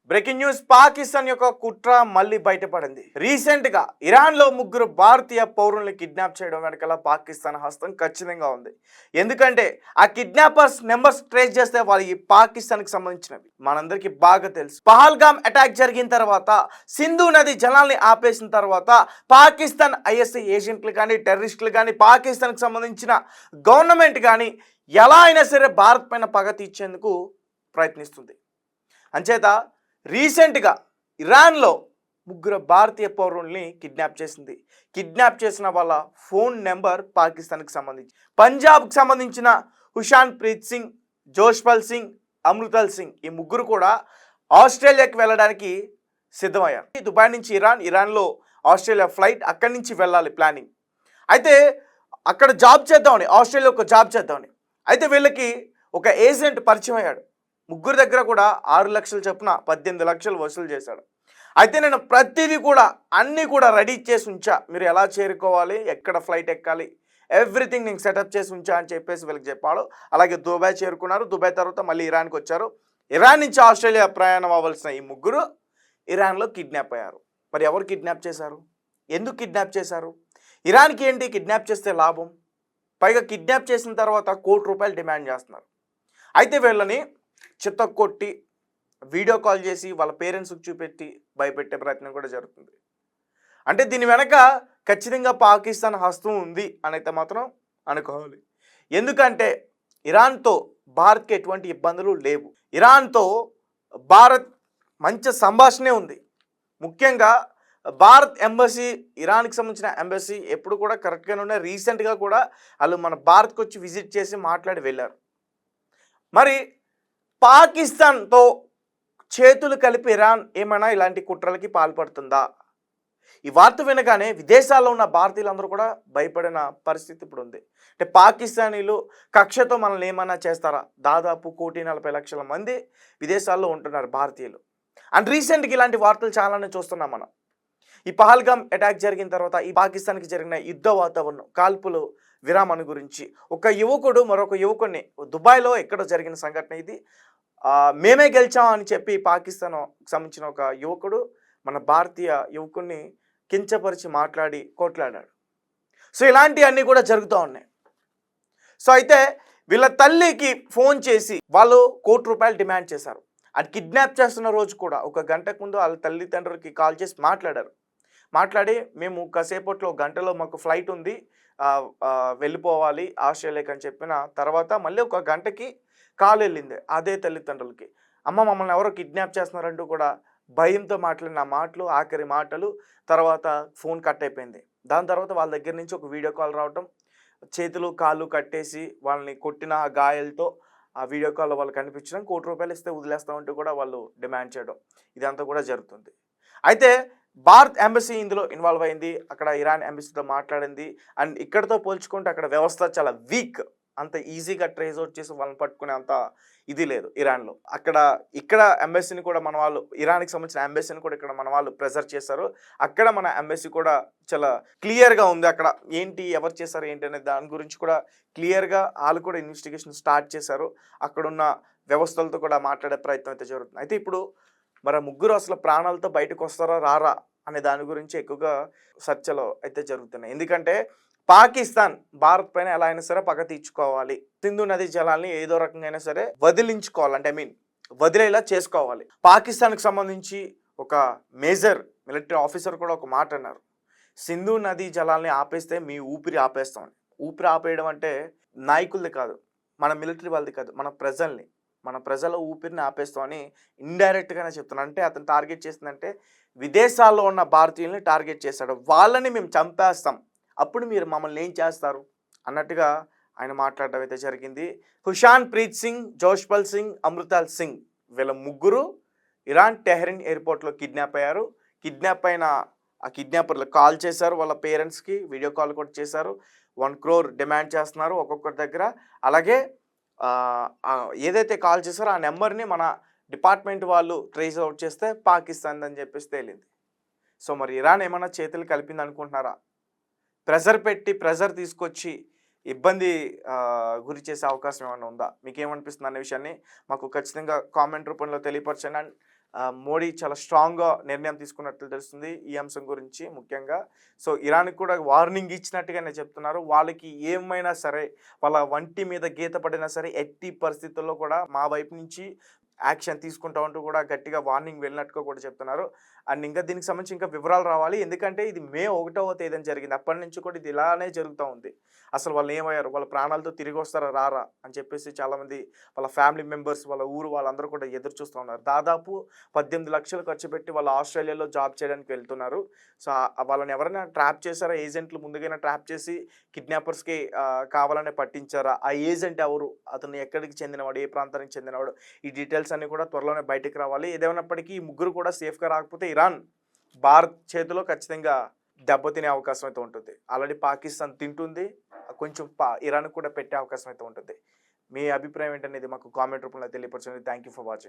Breaking news, Pakistan యొక్క కుట్ర మళ్ళీ బయటపడింది. రీసెంట్ గా ఇరాన్ లో ముగ్గురు భారతీయ పౌరుల్ని కిడ్నాప్ చేయడం వెనకాల పాకిస్తాన్ హస్తం ఖచ్చితంగా ఉంది. ఎందుకంటే ఆ కిడ్నాపర్స్ నెంబర్స్ ట్రేస్ చేస్తే వాళ్ళు పాకిస్తాన్ కి సంబంధించినవి. మనందరికీ బాగా తెలుసు, పహల్గామ్ అటాక్ జరిగిన తర్వాత, సింధు నది జలాల్ని ఆపేసిన తర్వాత పాకిస్తాన్ ఐఎస్ఐ ఏజెంట్లు కానీ, టెర్రరిస్టులు కానీ, పాకిస్తాన్ కి సంబంధించిన గవర్నమెంట్ కానీ ఎలా అయినా సరే భారత్ పైన పగ తీర్చేందుకు ప్రయత్నిస్తుంది. అంచేత రీసెంట్గా ఇరాన్లో ముగ్గురు భారతీయ పౌరుల్ని కిడ్నాప్ చేసింది. కిడ్నాప్ చేసిన వాళ్ళ ఫోన్ నెంబర్ పాకిస్తాన్కి సంబంధించి, పంజాబ్కి సంబంధించిన హుషాన్ ప్రీత్ సింగ్, జోష్పల్ సింగ్, అమృతల్ సింగ్, ఈ ముగ్గురు కూడా ఆస్ట్రేలియాకి వెళ్ళడానికి సిద్ధమయ్యారు. దుబాయ్ నుంచి ఇరాన్లో ఆస్ట్రేలియా ఫ్లైట్, అక్కడి నుంచి వెళ్ళాలి ప్లానింగ్. అయితే అక్కడ జాబ్ చేద్దామని, ఆస్ట్రేలియా ఒక జాబ్ చేద్దామని, అయితే వీళ్ళకి ఒక ఏజెంట్ పరిచయం అయ్యాడు. ముగ్గురు దగ్గర కూడా 6 లక్షలు చొప్పున 18 లక్షలు వసూలు చేశాడు. అయితే నేను ప్రతిదీ కూడా అన్నీ కూడా రెడీ చేసి ఉంచా, మీరు ఎలా చేరుకోవాలి, ఎక్కడ ఫ్లైట్ ఎక్కాలి, ఎవ్రీథింగ్ నేను సెటప్ చేసి ఉంచా అని చెప్పేసి వీళ్ళకి చెప్పాడు. అలాగే దుబాయ్ చేరుకున్నారు. దుబాయ్ తర్వాత మళ్ళీ ఇరాన్కి వచ్చారు. ఇరాన్ నుంచి ఆస్ట్రేలియా ప్రయాణం అవ్వాల్సిన ఈ ముగ్గురు ఇరాన్లో కిడ్నాప్ అయ్యారు. మరి ఎవరు కిడ్నాప్ చేశారు, ఎందుకు కిడ్నాప్ చేశారు, ఇరాన్కి ఏంటి కిడ్నాప్ చేస్తే లాభం, పైగా కిడ్నాప్ చేసిన తర్వాత ₹1 కోటి డిమాండ్ చేస్తున్నారు. అయితే వీళ్ళని చిత్తకొట్టి వీడియో కాల్ చేసి వాళ్ళ పేరెంట్స్కి చూపెట్టి భయపెట్టే ప్రయత్నం కూడా జరుగుతుంది. అంటే దీని వెనక ఖచ్చితంగా పాకిస్తాన్ హస్తం ఉంది అనైతే మాత్రం అనుకోవాలి. ఎందుకంటే ఇరాన్తో భారత్కి ఎటువంటి ఇబ్బందులు లేవు. ఇరాన్తో భారత్ మంచి సంభాషణే ఉంది. ముఖ్యంగా భారత్ ఎంబసీ, ఇరాన్కి సంబంధించిన ఎంబసీ ఎప్పుడు కూడా కరెక్ట్గానే ఉన్నాయి. రీసెంట్గా కూడా వాళ్ళు మన భారత్కి వచ్చి విజిట్ చేసి మాట్లాడి వెళ్ళారు. మరి పాకిస్తాన్తో చేతులు కలిపి ఇరాన్ ఏమైనా ఇలాంటి కుట్రలకి పాల్పడుతుందా? ఈ వార్త వినగానే విదేశాల్లో ఉన్న భారతీయులందరూ కూడా భయపడిన పరిస్థితి ఇప్పుడు ఉంది. అంటే పాకిస్తానీలు కక్షతో మనల్ని ఏమైనా చేస్తారా? దాదాపు 1,40,00,000 మంది విదేశాల్లో ఉంటున్నారు భారతీయులు. అండ్ రీసెంట్గా ఇలాంటి వార్తలు చాలానే చూస్తున్నాం మనం. ఈ పహల్గామ్ అటాక్ జరిగిన తర్వాత ఈ పాకిస్తాన్కి జరిగిన యుద్ధ వాతావరణం, కాల్పులు విరామం గురించి ఒక యువకుడు మరొక యువకుడిని, దుబాయ్లో ఎక్కడో జరిగిన సంఘటన ఇది, మేమే గెలిచాం అని చెప్పి పాకిస్తాన్ సంబంధించిన ఒక యువకుడు మన భారతీయ యువకుడిని కించపరిచి మాట్లాడి కొట్లాడాడు. సో ఇలాంటివన్నీ కూడా జరుగుతూ ఉన్నాయి. సో అయితే వీళ్ళ తల్లికి ఫోన్ చేసి వాళ్ళు ₹1 కోటి డిమాండ్ చేశారు. అది కిడ్నాప్ చేస్తున్న రోజు కూడా 1 గంటకు ముందు వాళ్ళ తల్లిదండ్రులకి కాల్ చేసి మాట్లాడి మేము కాసేపట్లో గంటలో మాకు ఫ్లైట్ ఉంది, వెళ్ళిపోవాలి ఆస్ట్రేలియాకి అని చెప్పిన తర్వాత మళ్ళీ 1 గంటకి కాల్ వెళ్ళింది అదే తల్లిదండ్రులకి. అమ్మ మమ్మల్ని ఎవరో కిడ్నాప్ చేస్తున్నారంటూ కూడా భయంతో మాట్లాడిన మాటలు, ఆఖరి మాటలు, తర్వాత ఫోన్ కట్ అయిపోయింది. దాని తర్వాత వాళ్ళ దగ్గర నుంచి ఒక వీడియో కాల్ రావటం, చేతులు కాళ్ళు కట్టేసి వాళ్ళని కొట్టిన గాయాలతో ఆ వీడియో కాల్లో వాళ్ళు కనిపించడం, ₹1 కోటి ఇస్తే వదిలేస్తామంటూ కూడా వాళ్ళు డిమాండ్ చేయడం, ఇదంతా కూడా జరుగుతుంది. అయితే భారత్ ఎంబసీ ఇందులో ఇన్వాల్వ్ అయింది, అక్కడ ఇరాన్ ఎంబసీతో మాట్లాడింది. అండ్ ఇక్కడతో పోల్చుకుంటే అక్కడ వ్యవస్థ చాలా వీక్, అంత ఈజీగా ట్రేస్ అవుట్ చేసి వాళ్ళని పట్టుకునే అంత ఇది లేదు ఇరాన్లో. ఇక్కడ ఎంబసీని కూడా మన వాళ్ళు, ఇరాన్కి సంబంధించిన ఎంబసీని కూడా ఇక్కడ మన వాళ్ళు ప్రెజర్ చేశారు. అక్కడ మన ఎంబసీ కూడా చాలా క్లియర్గా ఉంది. అక్కడ ఏంటి, ఎవరు చేశారు ఏంటి అనే దాని గురించి కూడా క్లియర్గా వాళ్ళు కూడా ఇన్వెస్టిగేషన్ స్టార్ట్ చేశారు. అక్కడున్న వ్యవస్థలతో కూడా మాట్లాడే ప్రయత్నం అయితే జరుగుతుంది. అయితే ఇప్పుడు మరి ముగ్గురు అసలు ప్రాణాలతో బయటకు వస్తారా రారా అనే దాని గురించి ఎక్కువగా చర్చలు అయితే జరుగుతున్నాయి. ఎందుకంటే పాకిస్తాన్ భారత్ పైన ఎలా అయినా సరే పగ తీర్చుకోవాలి, సింధు నది జలాల్ని ఏదో రకంగా అయినా సరే వదిలించుకోవాలి, అంటే వదిలేలా చేసుకోవాలి. పాకిస్తాన్కి సంబంధించి ఒక మేజర్ మిలిటరీ ఆఫీసర్ కూడా ఒక మాట అన్నారు, సింధు నది జలాల్ని ఆపేస్తే మీ ఊపిరి ఆపేస్తామని. ఊపిరి ఆపేయడం అంటే నాయకులది కాదు, మన మిలిటరీ వాళ్ళది కాదు, మన ప్రజల ఊపిరిని ఆపేస్తామని ఇండైరెక్ట్గానే చెప్తున్నాను. అంటే అతను టార్గెట్ చేసిందంటే విదేశాల్లో ఉన్న భారతీయుల్ని టార్గెట్ చేశాడు, వాళ్ళని మేము చంపేస్తాం, అప్పుడు మీరు మమ్మల్ని ఏం చేస్తారు అన్నట్టుగా ఆయన మాట్లాడడం అయితే జరిగింది. హుషాన్ ప్రీత్ సింగ్, జోష్పల్ సింగ్, అమృతల్ సింగ్ వీళ్ళ ముగ్గురు ఇరాన్ టెహ్రాన్ ఎయిర్పోర్ట్లో కిడ్నాప్ అయ్యారు. కిడ్నాప్ అయిన ఆ కిడ్నాపర్లు కాల్ చేశారు, వాళ్ళ పేరెంట్స్కి వీడియో కాల్ కూడా చేశారు. 1 crore డిమాండ్ చేస్తున్నారు ఒక్కొక్కరి దగ్గర. అలాగే ఏదైతే కాల్ చేశారో ఆ నెంబర్ని మన డిపార్ట్మెంట్ వాళ్ళు ట్రేస్ అవుట్ చేస్తే పాకిస్తాన్ అని చెప్పేసి తేలింది. సో మరి ఇరాన్ ఏమైనా చేతులు కలిపింది అనుకుంటున్నారా? ప్రెజర్ తీసుకొచ్చి ఇబ్బంది గురి చేసే అవకాశం ఏమైనా ఉందా? మీకేమనిపిస్తుంది అనే విషయాన్ని మాకు ఖచ్చితంగా కామెంట్ రూపంలో తెలియపరచండి. అండ్ మోడీ చాలా స్ట్రాంగ్గా నిర్ణయం తీసుకున్నట్లు తెలుస్తుంది ఈ అంశం గురించి ముఖ్యంగా. సో ఇరాన్కి కూడా వార్నింగ్ ఇచ్చినట్టుగానే చెప్తున్నారు. వాళ్ళకి ఏమైనా సరే, వాళ్ళ వంటి మీద గీత పడినా సరే ఎట్టి పరిస్థితుల్లో కూడా మా వైపు నుంచి యాక్షన్ తీసుకుంటామంటూ కూడా గట్టిగా వార్నింగ్ వెళ్ళినట్టుగా కూడా చెప్తున్నారు. అండ్ ఇంకా దీనికి సంబంధించి ఇంకా వివరాలు రావాలి. ఎందుకంటే ఇది మే 1వ తేదీన జరిగింది. అప్పటి నుంచి కూడా ఇది ఇలానే జరుగుతూ ఉంది. అసలు వాళ్ళు ఏమయ్యారు, వాళ్ళ ప్రాణాలతో తిరిగి వస్తారా రారా అని చెప్పేసి చాలామంది వాళ్ళ ఫ్యామిలీ మెంబర్స్, వాళ్ళ ఊరు వాళ్ళందరూ కూడా ఎదురు చూస్తూ ఉన్నారు. దాదాపు 18 లక్షలు ఖర్చు పెట్టి వాళ్ళు ఆస్ట్రేలియాలో జాబ్ చేయడానికి వెళ్తున్నారు. సో వాళ్ళని ఎవరైనా ట్రాప్ చేశారా, ఏజెంట్లు ముందుగానే ట్రాప్ చేసి కిడ్నాపర్స్కి కావాలనే పట్టించారా, ఆ ఏజెంట్ ఎవరు, అతను ఎక్కడికి చెందినవాడు, ఏ ప్రాంతానికి చెందినవాడు, ఈ డీటెయిల్స్ అన్నీ కూడా త్వరలోనే బయటకు రావాలి. ఏదేమైనప్పటికీ ఈ ముగ్గురు కూడా సేఫ్గా రాకపోతే ఇరాన్ భారత్ చేతిలో ఖచ్చితంగా దెబ్బతినే అవకాశం అయితే ఉంటుంది. ఆల్రెడీ పాకిస్తాన్ తింటుంది, కొంచెం ఇరాన్ కూడా పెట్టే అవకాశం అయితే ఉంటుంది. మీ అభిప్రాయం ఏంటనేది మాకు కామెంట్ రూపంలో తెలియపరచండి. Thank you for watching.